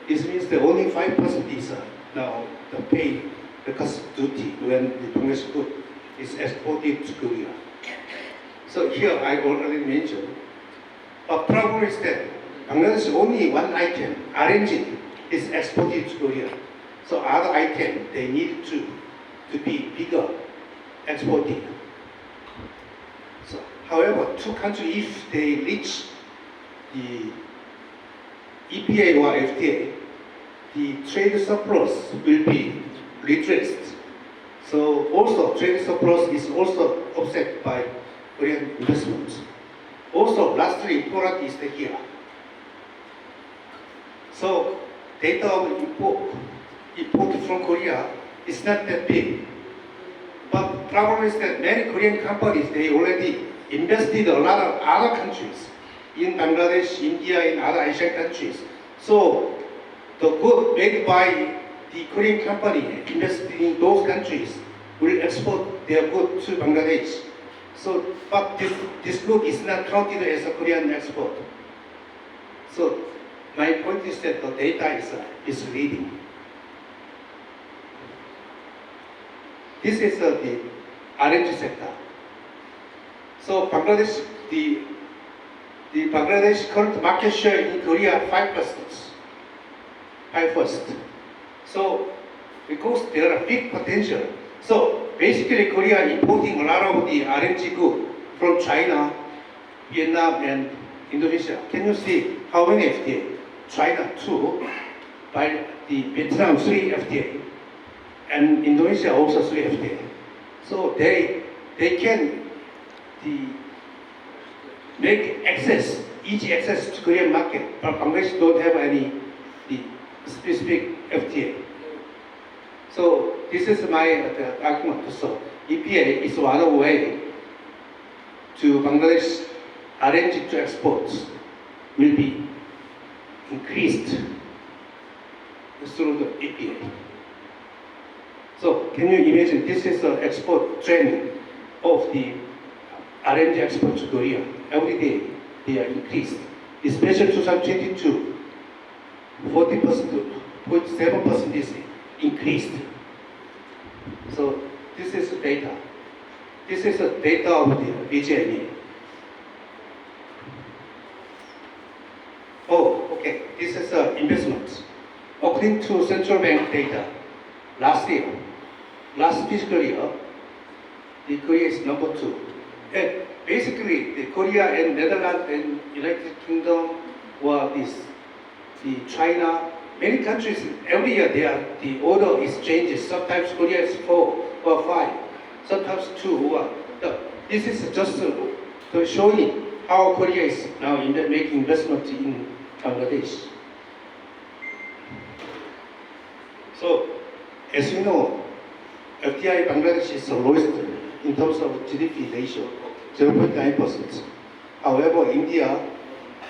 This means that only 5% is now the pay the customs duty when the Bangladesh good is exported to Korea. So here I already mentioned, but problem is that Bangladesh only one item, RNG, is exported to Korea. So other item they need to be bigger exported. So, however, two countries, if they reach the EPA or FTA, the trade surplus will be redressed. So also trade surplus is also offset by Korean investments. Also, lastly, important is here. So data of import from Korea is not that big. But problem is that many Korean companies, they already invested a lot of other countries, in Bangladesh, India, and other Asian countries. So the good made by the Korean company invested in those countries will export their good to Bangladesh. So, but this good is not counted as a Korean export. So my point is that the data is leading. This is the RNG sector. So Bangladesh, the Bangladesh current market share in Korea 5%. So because there are big potential. So basically Korea importing a lot of the RNG good from China, Vietnam, and Indonesia. Can you see how many FTA? China 2, by the Vietnam 3 FTA. And Indonesia also 3 FTA. So they can make easy access to Korean market, but Bangladesh don't have any specific FTA. So this is my argument. So EPA is one way to Bangladesh RNG to exports will be increased through the EPA. So can you imagine this is the export trend of the RNG export to Korea. Every day they are increased, especially 2022, 40% to 0.7% is increased. So this is the data. This is the data of the BGME. Oh, okay. This is investments. According to central bank data, last fiscal year, the Korea is number 2. And basically, the Korea and Netherlands and United Kingdom were the China, many countries, every year the order is changes. Sometimes Korea is 4 or 5, sometimes 2. This is just showing how Korea is now making investment in Bangladesh. So, as you know, FDI Bangladesh is the lowest in terms of GDP ratio, 0.9%. However, India,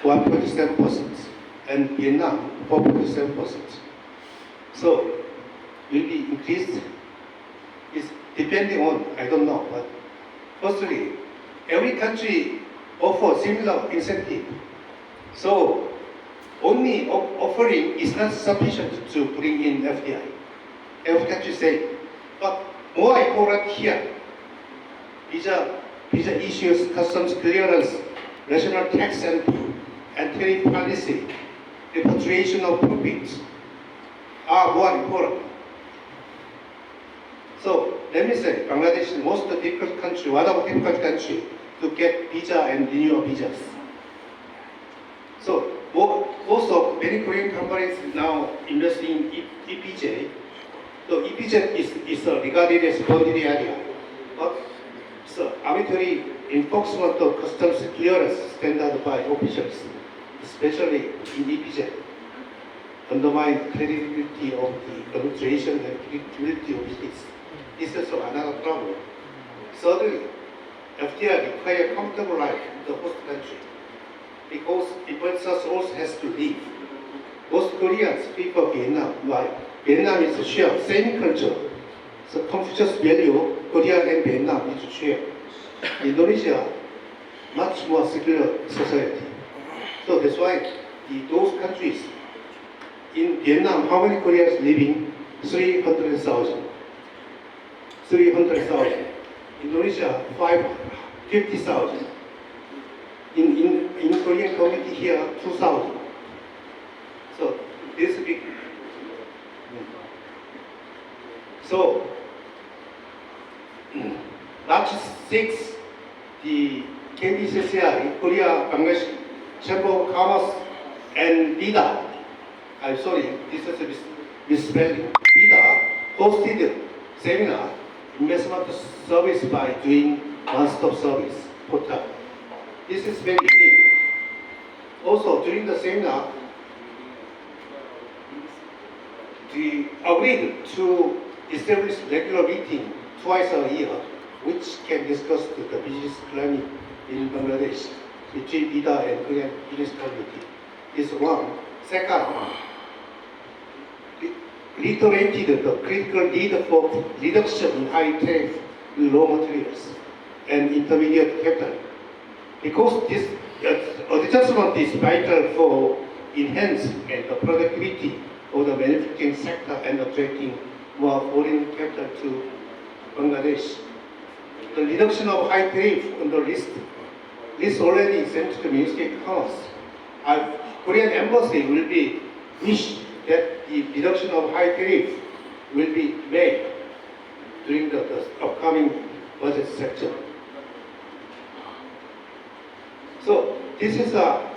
1.7%, and Vietnam, 4.7%. So, will be increased? It's depending on, I don't know, but firstly, every country offers similar incentive. So, only offering is not sufficient to bring in FDI. Every country say, but more important here, visa issues, customs clearance, national tax and tariff policy, repatriation of profits are more important. So let me say, Bangladesh is the most difficult country, one of the difficult country to get visa and renew visas. So also many Korean companies now invest in EPJ. So EPJ is regarded as boundary area, but so arbitrary enforcement of customs clearance standard by officials, especially in EPJ, undermine credibility of the administration and credibility of business. This is another problem. Thirdly, FDI requires comfortable life in the host country because investors also has to live. Most Koreans prefer Vietnam. Why? Vietnam is shared same culture. So Confucius value, Korea and Vietnam is shared. Indonesia, much more secular society. So that's why those countries in Vietnam, how many Koreans living? 300,000. 300,000. Indonesia, 50,000. In Korean community here, 2,000. So this big. So March 6, the KBCCI, Korea Bangladesh Chamber of Commerce, and BIDA, I'm sorry, this is a misspelling. BIDA hosted seminar, investment service by doing one-stop service portal. This is very unique. Also, during the seminar, we agreed to establish regular meeting twice a year, which can discuss the business climate in Bangladesh between BIDA and Korean business community. Is one. Second, reiterated the critical need for reduction in high tariff raw materials and intermediate capital. Because this adjustment is vital for enhancing the productivity of the manufacturing sector and attracting more foreign capital to Bangladesh. The reduction of high tariff on the list already sent to the Ministry of Commerce. Our Korean embassy will be wish that the reduction of high tariff will be made during the upcoming budget section. So this is a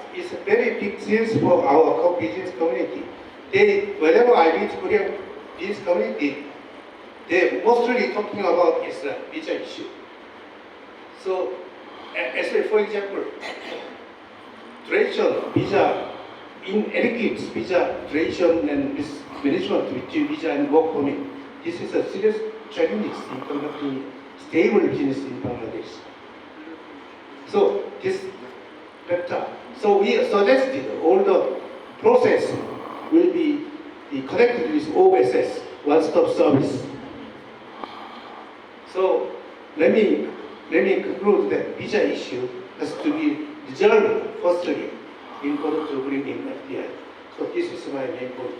very big deal for our business community. Whenever I meet Korean business community, they mostly talking about is the visa issue. So, for example, duration visa, inadequate visa duration and mismanagement between visa and work permit. This is a serious challenge in conducting stable business in Bangladesh. So this factor. So we suggested all the process will be connected with OSS, one-stop service. So let me conclude that visa issue has to be resolved firstly in order to bring in FDI. So this is my main point.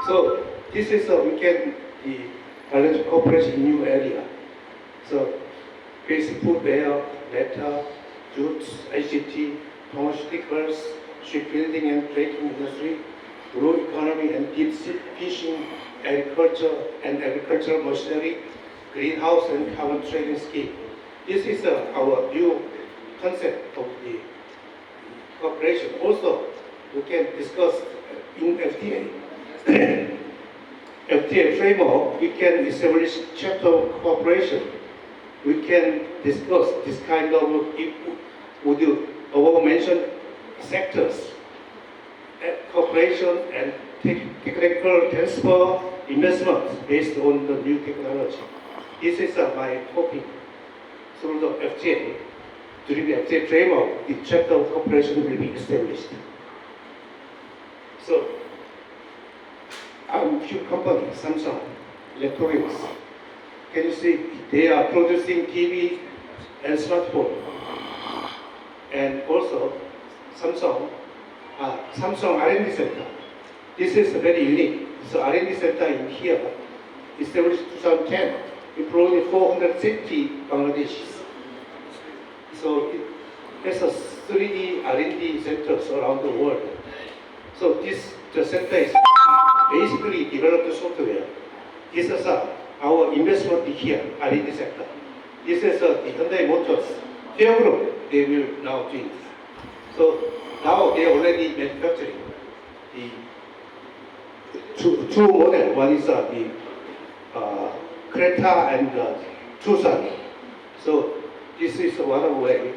So this is we can the bilateral cooperation in new area. So basic footwear, leather, jutes, ICT, pharmaceuticals, shipbuilding and trading industry, raw economy and deep sea fishing, agriculture and agricultural machinery, greenhouse and carbon trading scheme. This is our new concept of the cooperation. Also, we can discuss in FTA. FTA framework, we can establish chapter of cooperation. We can discuss this kind of would you above mentioned sectors, cooperation and technical transfer investment based on the new technology. This is my hoping through the FTA. During the FTA framework, the chapter of cooperation will be established. So, a few companies, Samsung, Electronics, can you see they are producing TV and smartphone. And also, Samsung R&D Center. This is very unique. So R&D Center in here, established 2010, employed 460 Bangladeshis. So it has a 3D R&D centers around the world. So the center is basically developed software. This is our investment here, R&D sector. This is the Hyundai Motors. Their group, they will now do it. So now they are already manufacturing the two models. One is the Creta and Tucson. So this is one way